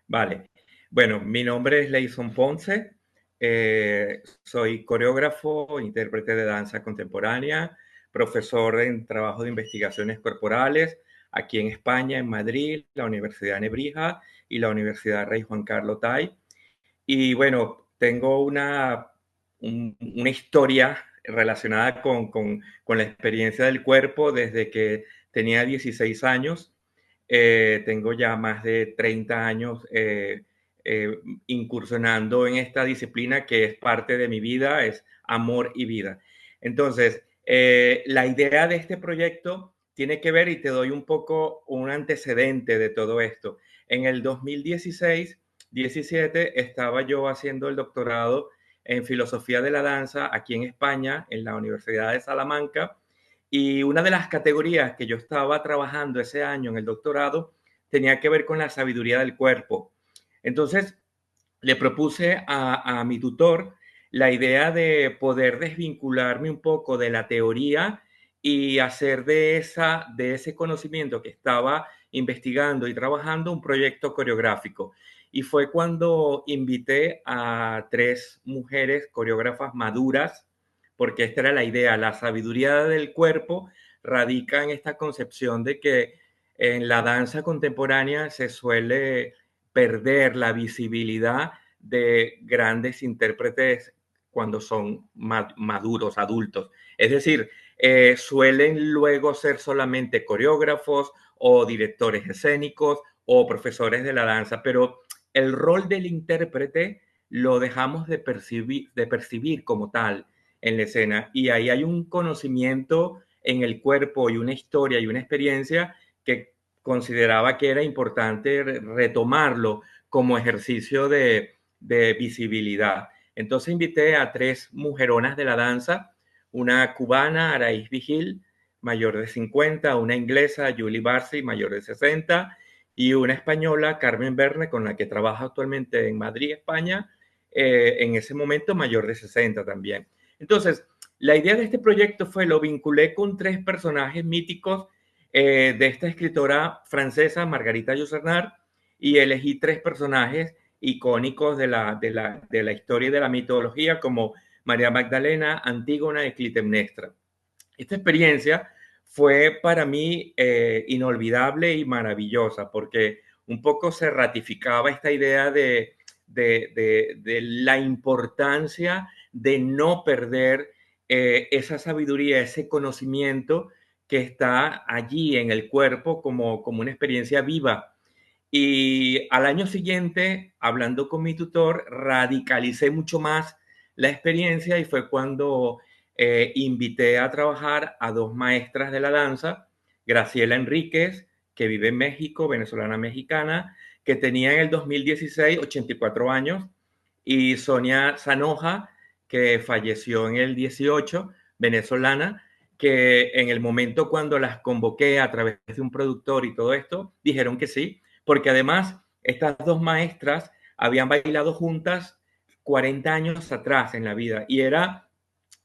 Vale. Bueno, mi nombre es Leison Ponce. Soy coreógrafo, intérprete de danza contemporánea, profesor en trabajo de investigaciones corporales aquí en España, en Madrid, la Universidad Nebrija y la Universidad Rey Juan Carlos Tai. Y bueno, tengo una historia relacionada con la experiencia del cuerpo desde que tenía 16 años. Tengo ya más de 30 años incursionando en esta disciplina que es parte de mi vida, es amor y vida. Entonces, la idea de este proyecto tiene que ver, y te doy un poco un antecedente de todo esto. En el 2016 17 estaba yo haciendo el doctorado en filosofía de la danza aquí en España, en la Universidad de Salamanca, y una de las categorías que yo estaba trabajando ese año en el doctorado tenía que ver con la sabiduría del cuerpo. Entonces, le propuse a mi tutor la idea de poder desvincularme un poco de la teoría y hacer de ese conocimiento que estaba investigando y trabajando un proyecto coreográfico. Y fue cuando invité a tres mujeres coreógrafas maduras, porque esta era la idea, la sabiduría del cuerpo radica en esta concepción de que en la danza contemporánea se suele perder la visibilidad de grandes intérpretes cuando son maduros, adultos. Es decir, suelen luego ser solamente coreógrafos o directores escénicos o profesores de la danza, pero el rol del intérprete lo dejamos de percibir como tal en la escena, y ahí hay un conocimiento en el cuerpo y una historia y una experiencia que consideraba que era importante retomarlo como ejercicio de visibilidad. Entonces invité a tres mujeronas de la danza, una cubana, Araíz Vigil, mayor de 50, una inglesa, Julie Barcy, mayor de 60, y una española, Carmen Verne, con la que trabaja actualmente en Madrid, España, en ese momento mayor de 60 también. Entonces, la idea de este proyecto fue, lo vinculé con tres personajes míticos de esta escritora francesa, Margarita Yourcenar, y elegí tres personajes icónicos de la historia y de la mitología como María Magdalena, Antígona y Clitemnestra. Esta experiencia fue para mí inolvidable y maravillosa porque un poco se ratificaba esta idea de la importancia de no perder esa sabiduría, ese conocimiento que está allí en el cuerpo como una experiencia viva. Y al año siguiente, hablando con mi tutor, radicalicé mucho más la experiencia y fue cuando invité a trabajar a dos maestras de la danza, Graciela Enríquez, que vive en México, venezolana mexicana, que tenía en el 2016 84 años, y Sonia Sanoja, que falleció en el 18, venezolana, que en el momento cuando las convoqué a través de un productor y todo esto, dijeron que sí, porque además estas dos maestras habían bailado juntas 40 años atrás en la vida y era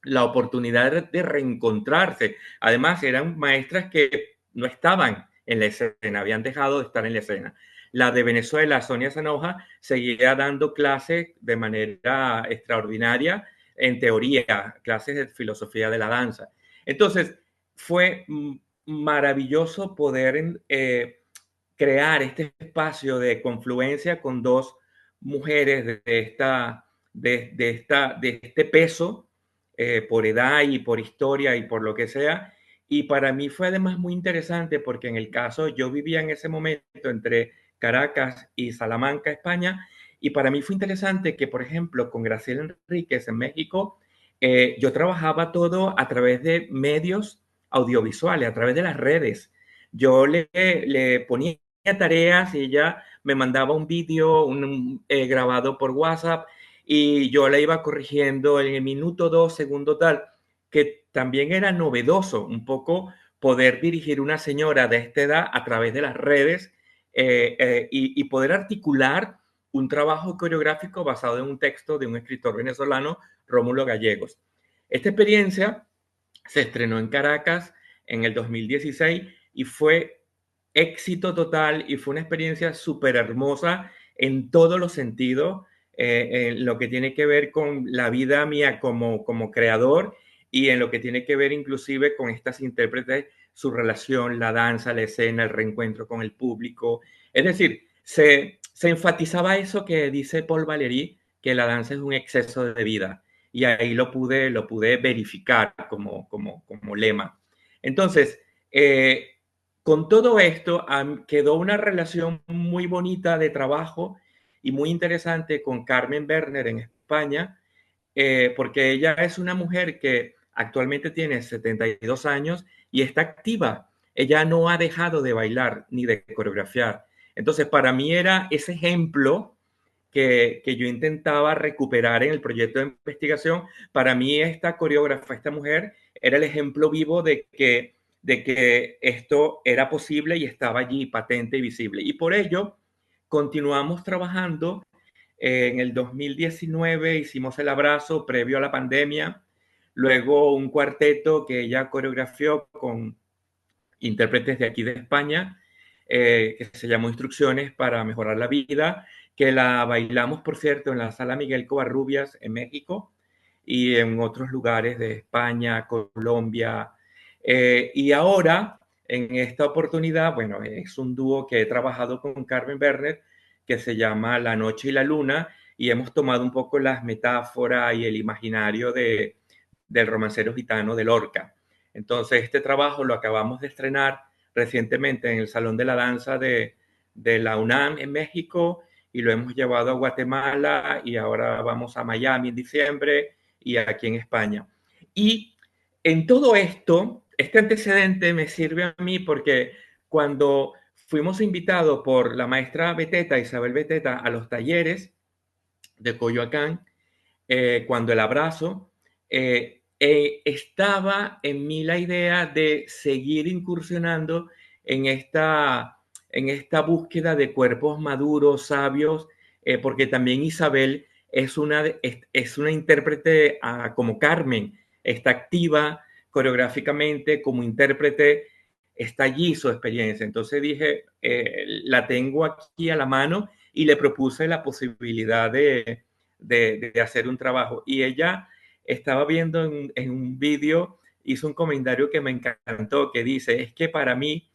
la oportunidad de reencontrarse. Además, eran maestras que no estaban en la escena, habían dejado de estar en la escena. La de Venezuela, Sonia Sanoja, seguía dando clases de manera extraordinaria en teoría, clases de filosofía de la danza. Entonces, fue maravilloso poder crear este espacio de confluencia con dos mujeres de este peso, por edad y por historia y por lo que sea. Y para mí fue además muy interesante porque en el caso, yo vivía en ese momento entre Caracas y Salamanca, España, y para mí fue interesante que, por ejemplo, con Graciela Enríquez en México, yo trabajaba todo a través de medios audiovisuales, a través de las redes. Yo le ponía tareas y ella me mandaba un vídeo grabado por WhatsApp y yo la iba corrigiendo en el minuto 2, segundo tal, que también era novedoso un poco poder dirigir una señora de esta edad a través de las redes y poder articular un trabajo coreográfico basado en un texto de un escritor venezolano, Rómulo Gallegos. Esta experiencia se estrenó en Caracas en el 2016 y fue éxito total y fue una experiencia súper hermosa en todos los sentidos, en lo que tiene que ver con la vida mía como creador y en lo que tiene que ver inclusive con estas intérpretes, su relación, la danza, la escena, el reencuentro con el público. Es decir, se enfatizaba eso que dice Paul Valéry, que la danza es un exceso de vida. Y ahí lo pude verificar como lema. Entonces, con todo esto, quedó una relación muy bonita de trabajo y muy interesante con Carmen Berner en España, porque ella es una mujer que actualmente tiene 72 años y está activa. Ella no ha dejado de bailar ni de coreografiar. Entonces, para mí era ese ejemplo que yo intentaba recuperar en el proyecto de investigación. Para mí esta coreógrafa, esta mujer, era el ejemplo vivo de que esto era posible y estaba allí patente y visible. Y por ello continuamos trabajando. En el 2019 hicimos el abrazo previo a la pandemia, luego un cuarteto que ella coreografió con intérpretes de aquí de España, que se llamó Instrucciones para Mejorar la Vida, que la bailamos, por cierto, en la Sala Miguel Covarrubias en México y en otros lugares de España, Colombia. Y ahora, en esta oportunidad, bueno, es un dúo que he trabajado con Carmen Berner, que se llama La Noche y la Luna, y hemos tomado un poco las metáforas y el imaginario del romancero gitano de Lorca. Entonces, este trabajo lo acabamos de estrenar recientemente en el Salón de la Danza de la UNAM en México y lo hemos llevado a Guatemala y ahora vamos a Miami en diciembre y aquí en España. Y en todo esto, este antecedente me sirve a mí porque cuando fuimos invitados por la maestra Beteta, Isabel Beteta, a los talleres de Coyoacán, cuando el abrazo, estaba en mí la idea de seguir incursionando en esta búsqueda de cuerpos maduros, sabios, porque también Isabel es una intérprete como Carmen, está activa coreográficamente como intérprete, está allí su experiencia. Entonces dije, la tengo aquí a la mano y le propuse la posibilidad de hacer un trabajo. Y ella estaba viendo en un vídeo, hizo un comentario que me encantó, que dice, es que para mí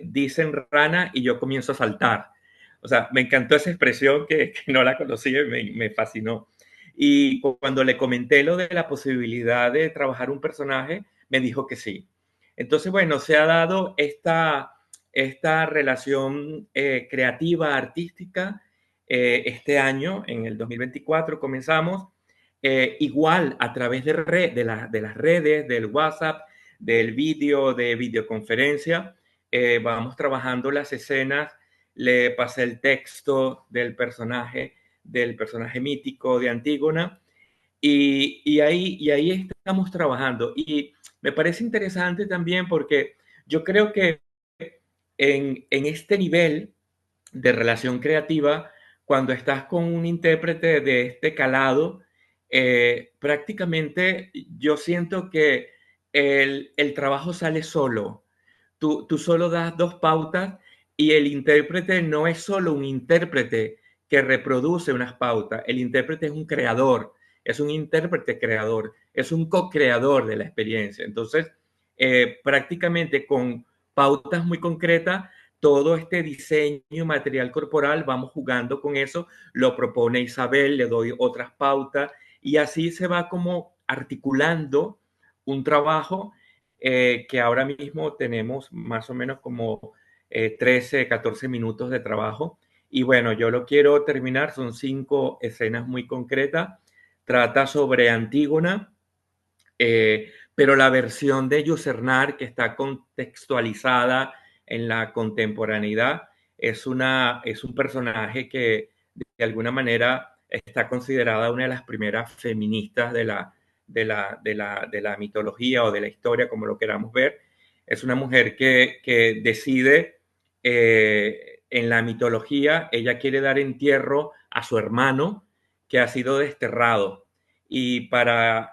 dicen rana y yo comienzo a saltar. O sea, me encantó esa expresión que no la conocía y me fascinó. Y cuando le comenté lo de la posibilidad de trabajar un personaje, me dijo que sí. Entonces, bueno, se ha dado esta relación creativa, artística, este año, en el 2024, comenzamos igual a través de las redes, del WhatsApp, del vídeo, de videoconferencia. Vamos trabajando las escenas, le pasé el texto del personaje mítico de Antígona, y ahí estamos trabajando. Y me parece interesante también porque yo creo que en este nivel de relación creativa, cuando estás con un intérprete de este calado, prácticamente yo siento que el trabajo sale solo. Tú solo das dos pautas y el intérprete no es solo un intérprete que reproduce unas pautas, el intérprete es un creador, es un intérprete creador, es un co-creador de la experiencia. Entonces, prácticamente con pautas muy concretas, todo este diseño material corporal, vamos jugando con eso, lo propone Isabel, le doy otras pautas y así se va como articulando un trabajo que ahora mismo tenemos más o menos como 13, 14 minutos de trabajo. Y bueno, yo lo quiero terminar, son 5 escenas muy concretas. Trata sobre Antígona, pero la versión de Yucernar, que está contextualizada en la contemporaneidad, es un personaje que de alguna manera está considerada una de las primeras feministas de la mitología o de la historia, como lo queramos ver. Es una mujer que decide en la mitología, ella quiere dar entierro a su hermano que ha sido desterrado. Y para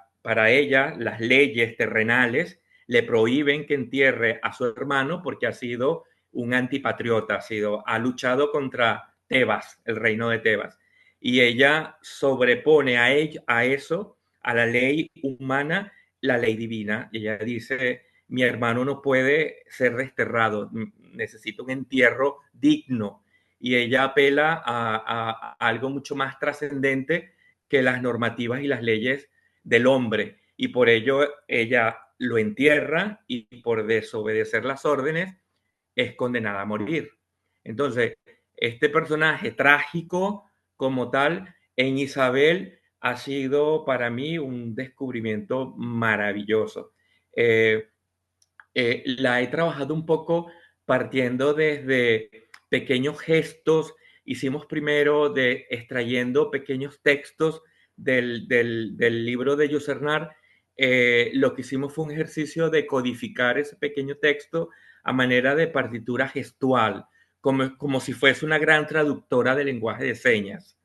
ella, las leyes terrenales le prohíben que entierre a su hermano porque ha sido un antipatriota, ha luchado contra Tebas, el reino de Tebas. Y ella sobrepone a eso, a la ley humana, la ley divina. Y ella dice, mi hermano no puede ser desterrado, necesita un entierro digno. Y ella apela a algo mucho más trascendente que las normativas y las leyes del hombre. Y por ello ella lo entierra y por desobedecer las órdenes es condenada a morir. Entonces, este personaje trágico como tal en Isabel ha sido para mí un descubrimiento maravilloso. Eh, la he trabajado un poco partiendo desde pequeños gestos. Hicimos primero de extrayendo pequeños textos del libro de Yusernar. Lo que hicimos fue un ejercicio de codificar ese pequeño texto a manera de partitura gestual, como si fuese una gran traductora de lenguaje de señas.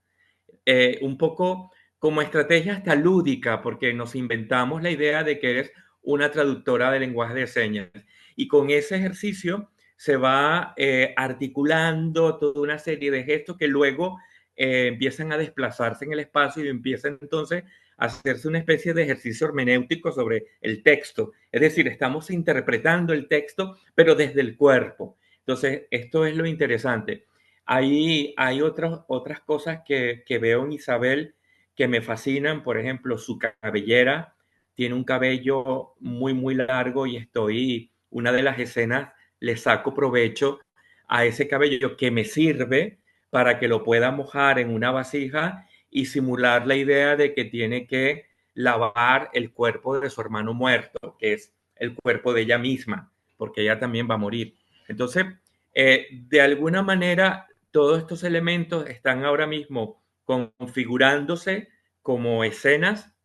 Un poco como estrategia hasta lúdica, porque nos inventamos la idea de que eres una traductora de lenguaje de señas. Y con ese ejercicio se va articulando toda una serie de gestos que luego empiezan a desplazarse en el espacio y empiezan entonces a hacerse una especie de ejercicio hermenéutico sobre el texto. Es decir, estamos interpretando el texto, pero desde el cuerpo. Entonces, esto es lo interesante. Hay otras cosas que veo en Isabel que me fascinan. Por ejemplo, su cabellera. Tiene un cabello muy, muy largo y una de las escenas, le saco provecho a ese cabello que me sirve para que lo pueda mojar en una vasija y simular la idea de que tiene que lavar el cuerpo de su hermano muerto, que es el cuerpo de ella misma, porque ella también va a morir. Entonces, de alguna manera, todos estos elementos están ahora mismo configurándose como escenas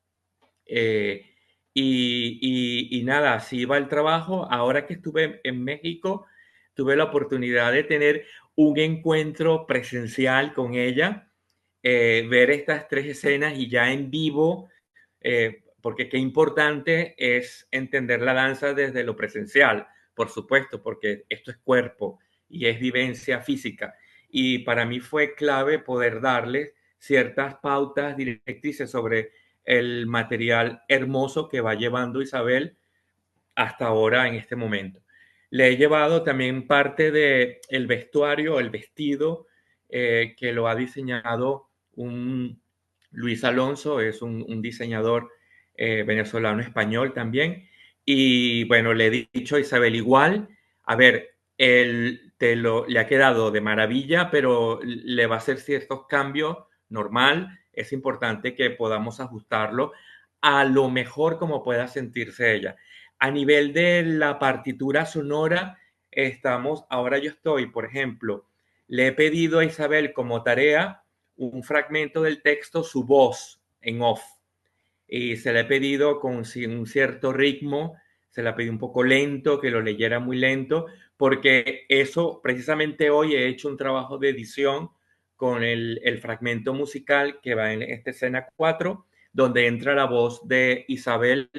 eh, y nada, así va el trabajo. Ahora que estuve en México, tuve la oportunidad de tener un encuentro presencial con ella, ver estas tres escenas y ya en vivo, porque qué importante es entender la danza desde lo presencial, por supuesto, porque esto es cuerpo y es vivencia física. Y para mí fue clave poder darles ciertas pautas directrices sobre el material hermoso que va llevando Isabel hasta ahora en este momento. Le he llevado también parte del el vestuario, el vestido, que lo ha diseñado un Luis Alonso, es un diseñador venezolano español también. Y bueno, le he dicho a Isabel igual, a ver, le ha quedado de maravilla, pero le va a hacer ciertos cambios normal. Es importante que podamos ajustarlo a lo mejor como pueda sentirse ella. A nivel de la partitura sonora, ahora yo estoy, por ejemplo, le he pedido a Isabel como tarea un fragmento del texto, su voz en off, y se le he pedido con un cierto ritmo, se le ha pedido un poco lento, que lo leyera muy lento, porque eso, precisamente hoy he hecho un trabajo de edición con el fragmento musical que va en esta escena 4, donde entra la voz de Isabel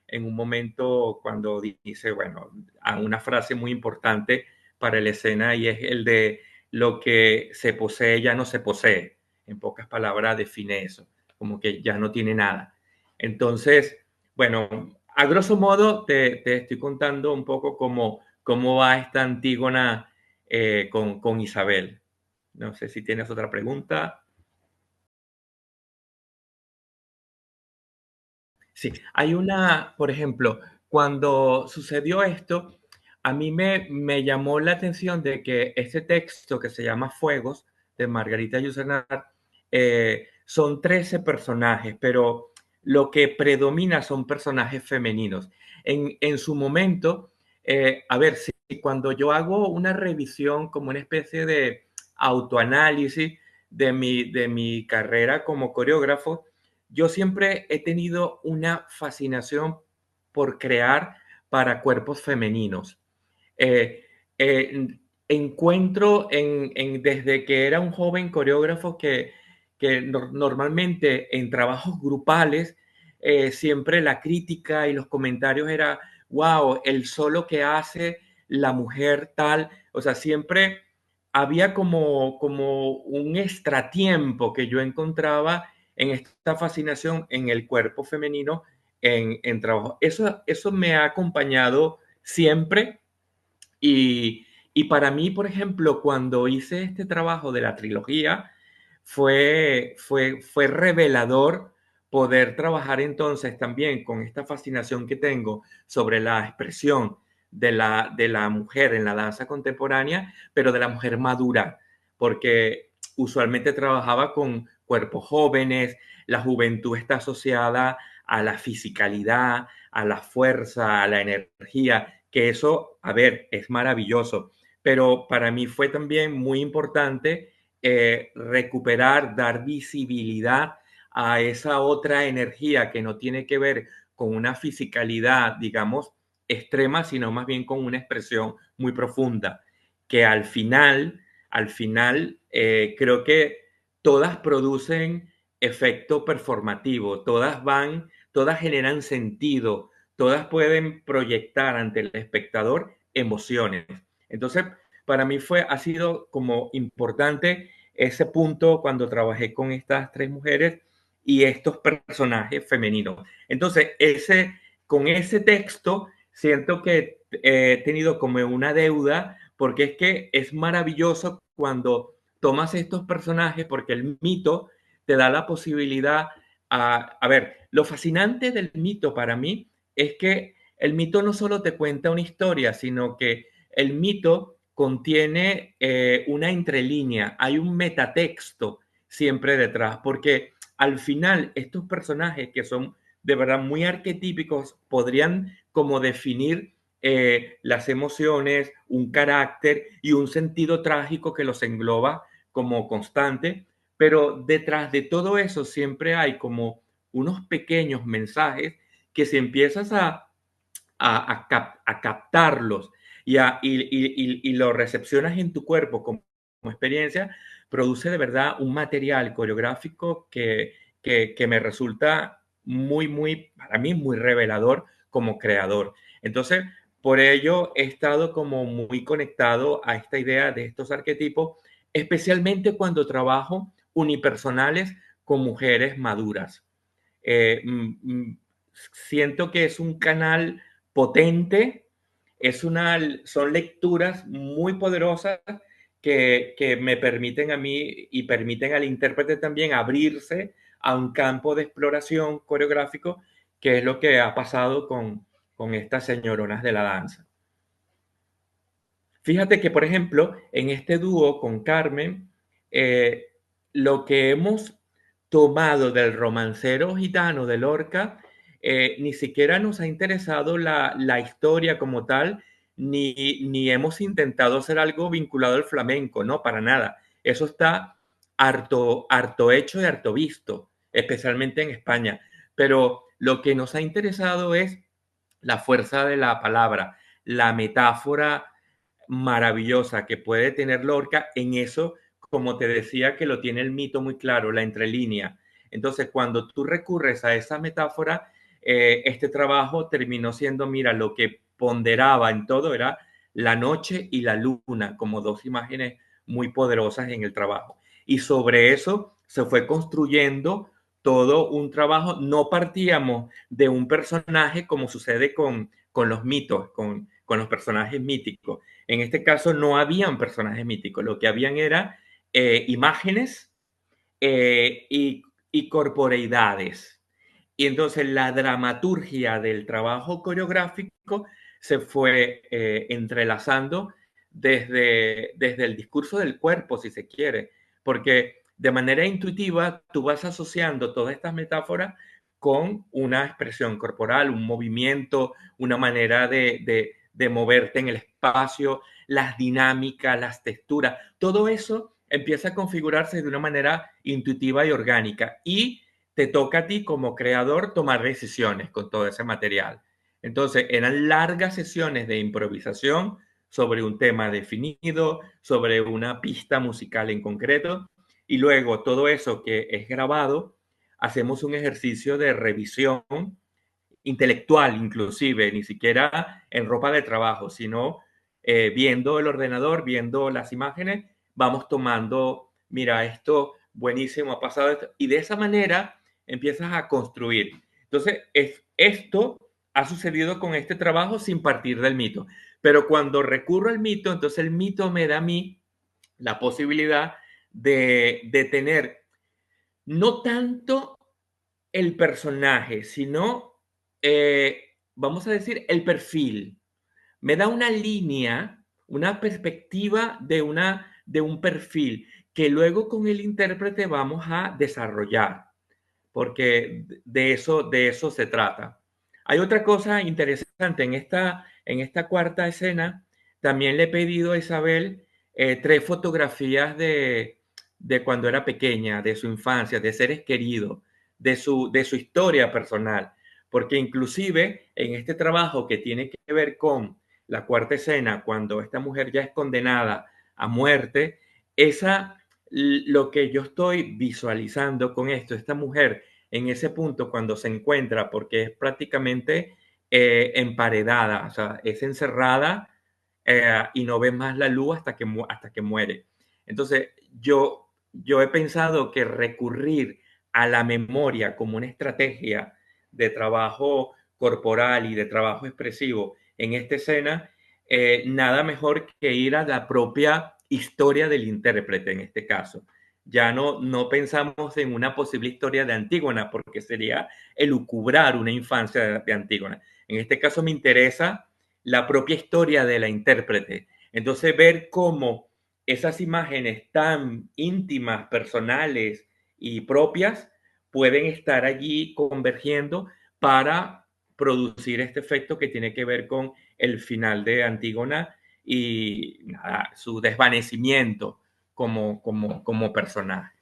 en un momento cuando dice, bueno, a una frase muy importante para la escena y es el de lo que se posee ya no se posee. En pocas palabras define eso, como que ya no tiene nada. Entonces, bueno, a grosso modo te estoy contando un poco cómo va esta Antígona con Isabel. No sé si tienes otra pregunta. Sí, hay por ejemplo, cuando sucedió esto, a mí me llamó la atención de que este texto que se llama Fuegos, de Margarita Yourcenar, son 13 personajes, pero lo que predomina son personajes femeninos. En su momento, a ver, si cuando yo hago una revisión como una especie de autoanálisis de mi carrera como coreógrafo, yo siempre he tenido una fascinación por crear para cuerpos femeninos. Eh, eh, Encuentro desde que era un joven coreógrafo que normalmente en trabajos grupales siempre la crítica y los comentarios era, wow, el solo que hace la mujer tal, o sea, siempre había como un extratiempo que yo encontraba en esta fascinación en el cuerpo femenino en trabajo. Eso me ha acompañado siempre y para mí, por ejemplo, cuando hice este trabajo de la trilogía, fue revelador poder trabajar entonces también con esta fascinación que tengo sobre la expresión de la mujer en la danza contemporánea, pero de la mujer madura, porque usualmente trabajaba con cuerpos jóvenes, la juventud está asociada a la fisicalidad, a la fuerza, a la energía, que eso, a ver, es maravilloso, pero para mí fue también muy importante recuperar, dar visibilidad a esa otra energía que no tiene que ver con una fisicalidad, digamos, extrema, sino más bien con una expresión muy profunda, que al final, creo que todas producen efecto performativo, todas generan sentido, todas pueden proyectar ante el espectador emociones. Entonces, para mí ha sido como importante ese punto cuando trabajé con estas tres mujeres y estos personajes femeninos. Entonces, con ese texto siento que he tenido como una deuda porque es que es maravilloso cuando tomas estos personajes porque el mito te da la posibilidad a ver, lo fascinante del mito para mí es que el mito no solo te cuenta una historia, sino que el mito contiene una entrelínea, hay un metatexto siempre detrás, porque al final estos personajes que son de verdad muy arquetípicos podrían como definir las emociones, un carácter y un sentido trágico que los engloba como constante, pero detrás de todo eso siempre hay como unos pequeños mensajes que si empiezas a captarlos y lo recepcionas en tu cuerpo como experiencia, produce de verdad un material coreográfico que me resulta para mí, muy revelador como creador. Entonces, por ello he estado como muy conectado a esta idea de estos arquetipos, especialmente cuando trabajo unipersonales con mujeres maduras. Eh, mm, mm, Siento que es un canal potente, son lecturas muy poderosas que me permiten a mí y permiten al intérprete también abrirse a un campo de exploración coreográfico, que es lo que ha pasado con estas señoronas de la danza. Fíjate que, por ejemplo, en este dúo con Carmen, eh, lo que hemos tomado del romancero gitano de Lorca, ni siquiera nos ha interesado la historia como tal, ni hemos intentado hacer algo vinculado al flamenco, no, para nada. Eso está harto hecho y harto visto, especialmente en España. Pero lo que nos ha interesado es la fuerza de la palabra, la metáfora maravillosa que puede tener Lorca en eso, como te decía, que lo tiene el mito muy claro, la entrelínea. Entonces, cuando tú recurres a esa metáfora, este trabajo terminó siendo, mira, lo que ponderaba en todo era la noche y la luna como dos imágenes muy poderosas en el trabajo. Y sobre eso se fue construyendo todo un trabajo. No partíamos de un personaje como sucede con los mitos, con los personajes míticos. En este caso no habían personajes míticos, lo que habían era imágenes y corporeidades. Y entonces la dramaturgia del trabajo coreográfico se fue entrelazando desde el discurso del cuerpo, si se quiere, porque de manera intuitiva tú vas asociando todas estas metáforas con una expresión corporal, un movimiento, una manera de moverte en el espacio, las dinámicas, las texturas, todo eso empieza a configurarse de una manera intuitiva y orgánica y te toca a ti como creador tomar decisiones con todo ese material. Entonces, eran largas sesiones de improvisación sobre un tema definido, sobre una pista musical en concreto, y luego todo eso que es grabado, hacemos un ejercicio de revisión intelectual inclusive, ni siquiera en ropa de trabajo, sino viendo el ordenador, viendo las imágenes vamos tomando, mira, esto buenísimo, ha pasado esto, y de esa manera empiezas a construir. Entonces, esto ha sucedido con este trabajo sin partir del mito, pero cuando recurro al mito, entonces el mito me da a mí la posibilidad de tener no tanto el personaje, sino, vamos a decir, el perfil. Me da una línea, una perspectiva de un perfil que luego con el intérprete vamos a desarrollar, porque de eso se trata. Hay otra cosa interesante en esta cuarta escena. También le he pedido a Isabel 3 fotografías de cuando era pequeña, de su infancia, de seres queridos, de su historia personal. Porque inclusive en este trabajo que tiene que ver con la cuarta escena, cuando esta mujer ya es condenada a muerte, lo que yo estoy visualizando con esto, esta mujer en ese punto cuando se encuentra, porque es prácticamente emparedada, o sea, es encerrada y no ve más la luz hasta que muere. Entonces, yo he pensado que recurrir a la memoria como una estrategia de trabajo corporal y de trabajo expresivo en esta escena, nada mejor que ir a la propia historia del intérprete en este caso. Ya no pensamos en una posible historia de Antígona, porque sería elucubrar una infancia de Antígona. En este caso me interesa la propia historia de la intérprete. Entonces, ver cómo esas imágenes tan íntimas, personales y propias pueden estar allí convergiendo para producir este efecto que tiene que ver con el final de Antígona y nada, su desvanecimiento como personaje.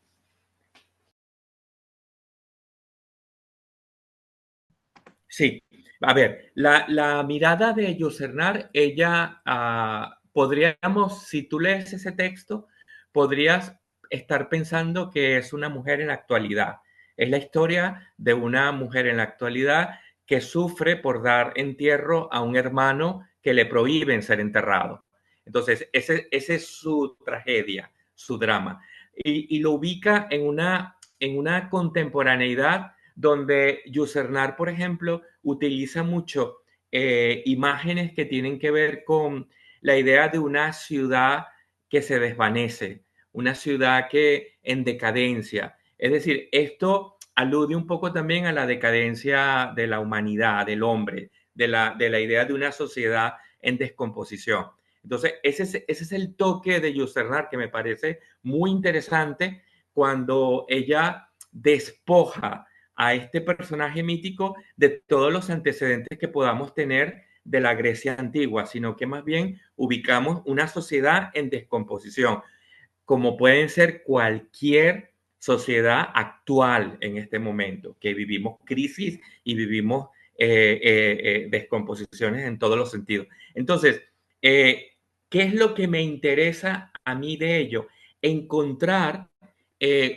Sí, a ver, la mirada de Yocernar, ella, podríamos, si tú lees ese texto, podrías estar pensando que es una mujer en la actualidad. Es la historia de una mujer en la actualidad que sufre por dar entierro a un hermano que le prohíben ser enterrado. Entonces, ese es su tragedia, su drama. Y lo ubica en una contemporaneidad donde Yucernar, por ejemplo, utiliza mucho imágenes que tienen que ver con la idea de una ciudad que se desvanece, una ciudad que en decadencia. Es decir, esto alude un poco también a la decadencia de la humanidad, del hombre, de la idea de una sociedad en descomposición. Entonces, ese es el toque de Yucernar que me parece muy interesante cuando ella despoja a este personaje mítico de todos los antecedentes que podamos tener de la Grecia antigua, sino que más bien ubicamos una sociedad en descomposición, como pueden ser cualquier sociedad actual en este momento, que vivimos crisis y vivimos descomposiciones en todos los sentidos. Entonces, ¿qué es lo que me interesa a mí de ello? Encontrar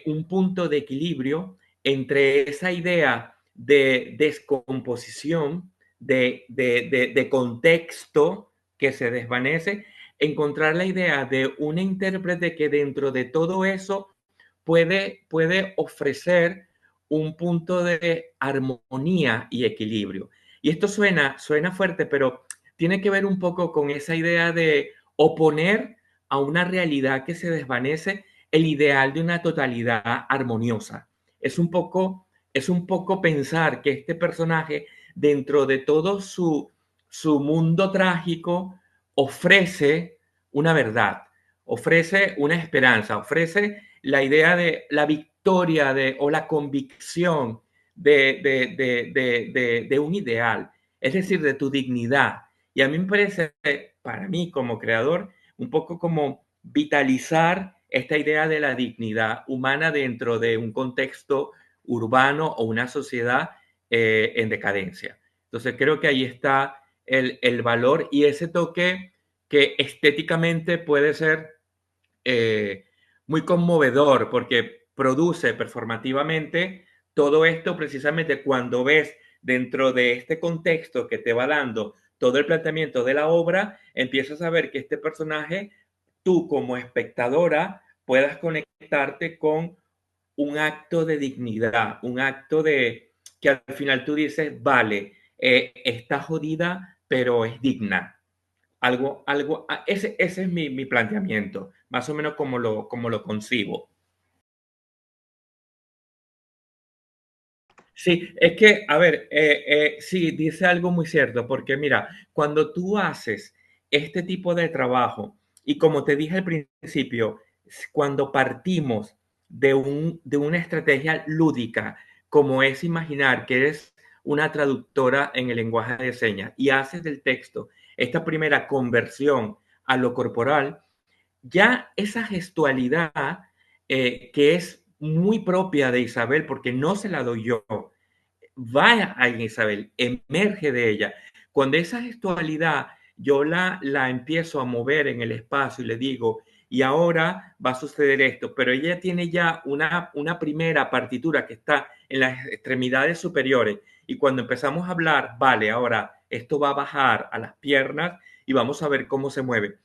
un punto de equilibrio entre esa idea de descomposición, de contexto que se desvanece, encontrar la idea de un intérprete que dentro de todo eso puede ofrecer un punto de armonía y equilibrio. Y esto suena fuerte, pero tiene que ver un poco con esa idea de oponer a una realidad que se desvanece el ideal de una totalidad armoniosa. Es un poco pensar que este personaje, dentro de todo su mundo trágico, ofrece una verdad, ofrece una esperanza, ofrece la idea de la victoria o la convicción de un ideal, es decir, de tu dignidad. Y a mí me parece, para mí como creador, un poco como vitalizar esta idea de la dignidad humana dentro de un contexto urbano o una sociedad en decadencia. Entonces creo que ahí está el valor y ese toque que estéticamente puede ser eh, muy conmovedor porque produce performativamente todo esto precisamente cuando ves dentro de este contexto que te va dando todo el planteamiento de la obra, empiezas a ver que este personaje tú como espectadora puedas conectarte con un acto de dignidad, un acto de que al final tú dices, vale, está jodida, pero es digna. Ese es mi planteamiento, más o menos como lo concibo. Sí, es que, a ver, sí, dice algo muy cierto, porque mira, cuando tú haces este tipo de trabajo, y como te dije al principio, cuando partimos de una estrategia lúdica, como es imaginar que eres una traductora en el lenguaje de señas y haces del texto esta primera conversión a lo corporal, ya esa gestualidad que es muy propia de Isabel, porque no se la doy yo, va a Isabel, emerge de ella. Cuando esa gestualidad yo la empiezo a mover en el espacio y le digo, y ahora va a suceder esto, pero ella tiene ya una primera partitura que está en las extremidades superiores y cuando empezamos a hablar, vale, ahora esto va a bajar a las piernas y vamos a ver cómo se mueve.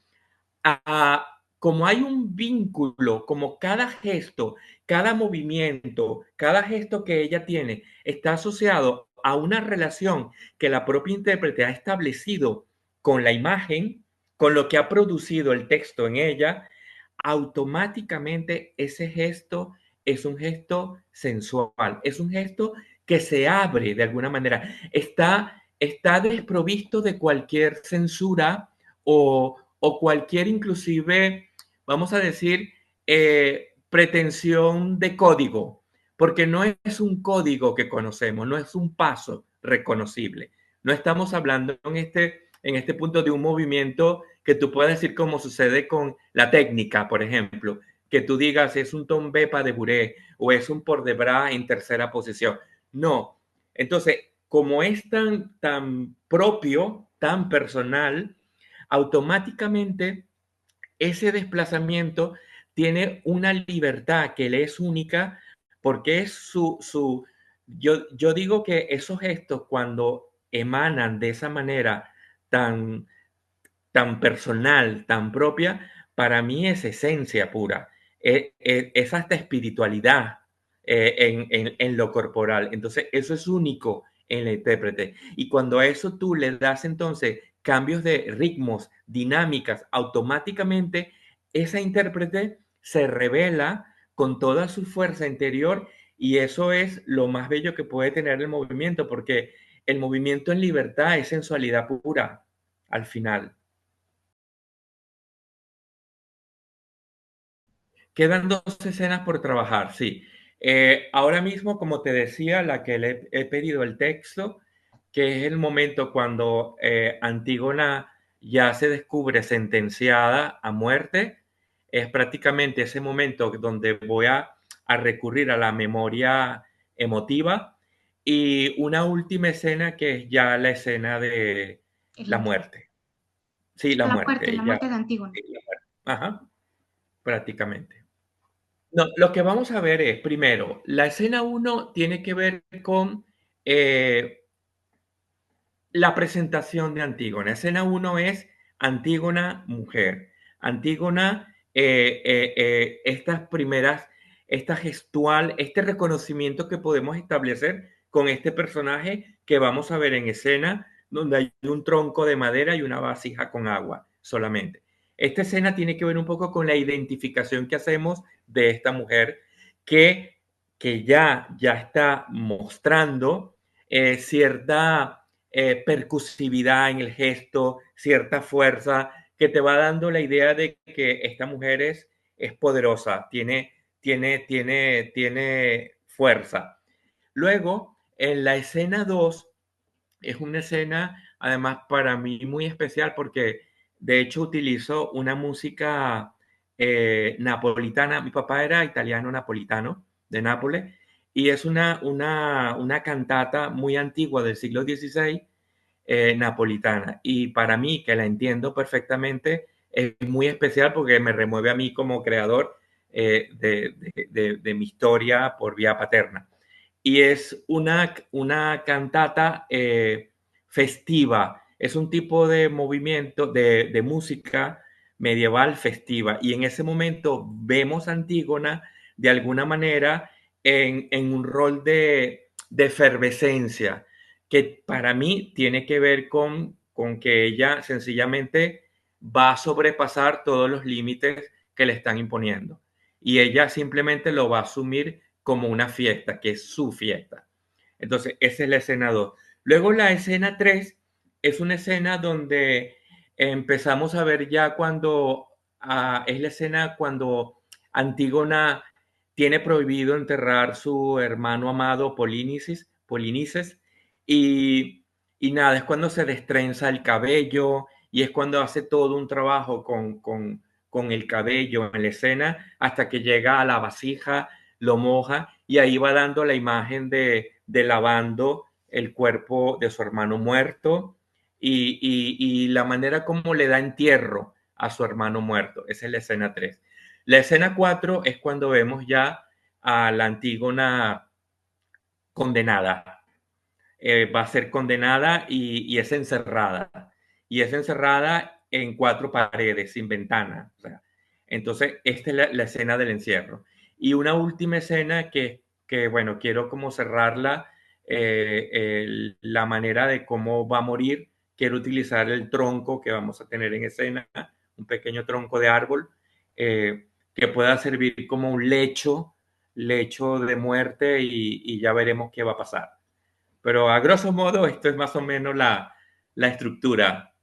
Como hay un vínculo, como cada gesto, cada movimiento, cada gesto que ella tiene está asociado a una relación que la propia intérprete ha establecido con la imagen, con lo que ha producido el texto en ella, automáticamente ese gesto es un gesto sensual, es un gesto que se abre de alguna manera, está desprovisto de cualquier censura o cualquier inclusive, vamos a decir, pretensión de código, porque no es un código que conocemos, no es un paso reconocible. No estamos hablando en este punto de un movimiento que tú puedas decir como sucede con la técnica, por ejemplo, que tú digas es un tombé pas de bourrée o es un por de bras en tercera posición. No. Entonces, como es tan propio, tan personal, automáticamente ese desplazamiento tiene una libertad que le es única porque es yo digo que esos gestos cuando emanan de esa manera tan, tan personal, tan propia, para mí es esencia pura, es hasta espiritualidad en lo corporal. Entonces, eso es único en la intérprete. Y cuando a eso tú le das entonces cambios de ritmos, dinámicas, automáticamente esa intérprete se revela con toda su fuerza interior y eso es lo más bello que puede tener el movimiento, porque el movimiento en libertad es sensualidad pura al final. Quedan dos escenas por trabajar, sí. Ahora mismo, como te decía, la que le he pedido el texto, que es el momento cuando Antígona ya se descubre sentenciada a muerte, es prácticamente ese momento donde voy a recurrir a la memoria emotiva y una última escena que es ya la escena de El la último. muerte. Sí, La ya. muerte de Antígona. Sí, la muerte. Ajá, prácticamente. No, lo que vamos a ver es, primero, la escena uno tiene que ver con eh, la presentación de Antígona. Escena uno es Antígona mujer. Antígona, estas primeras, esta gestual, este reconocimiento que podemos establecer con este personaje que vamos a ver en escena, donde hay un tronco de madera y una vasija con agua solamente. Esta escena tiene que ver un poco con la identificación que hacemos de esta mujer que, que ya está mostrando cierta percusividad en el gesto, cierta fuerza, que te va dando la idea de que esta mujer es poderosa, tiene fuerza. Luego, en la escena 2 es una escena, además, para mí muy especial porque, de hecho, utilizo una música napolitana. Mi papá era italiano napolitano de Nápoles y es una cantata muy antigua del siglo XVI napolitana. Y para mí, que la entiendo perfectamente, es muy especial porque me remueve a mí como creador de mi historia por vía paterna. Y es una cantata festiva, es un tipo de movimiento, de música medieval festiva. Y en ese momento vemos a Antígona de alguna manera en un rol de efervescencia, que para mí tiene que ver con que ella sencillamente va a sobrepasar todos los límites que le están imponiendo. Y ella simplemente lo va a asumir como una fiesta, que es su fiesta. Entonces, esa es la escena 2. Luego la escena 3 es una escena donde empezamos a ver ya cuando es la escena cuando Antígona tiene prohibido enterrar su hermano amado Polinices y nada, es cuando se destrenza el cabello y es cuando hace todo un trabajo con el cabello en la escena hasta que llega a la vasija, lo moja y ahí va dando la imagen de lavando el cuerpo de su hermano muerto y la manera como le da entierro a su hermano muerto. Esa es la escena 3. La escena 4 es cuando vemos ya a la Antígona condenada. Va a ser condenada y es encerrada. Y es encerrada en 4 paredes, sin ventana. O sea, entonces, esta es la escena del encierro. Y una última escena bueno, quiero como cerrarla, la manera de cómo va a morir. Quiero utilizar el tronco que vamos a tener en escena, un pequeño tronco de árbol, que pueda servir como un lecho de muerte y ya veremos qué va a pasar. Pero a grosso modo, esto es más o menos la estructura.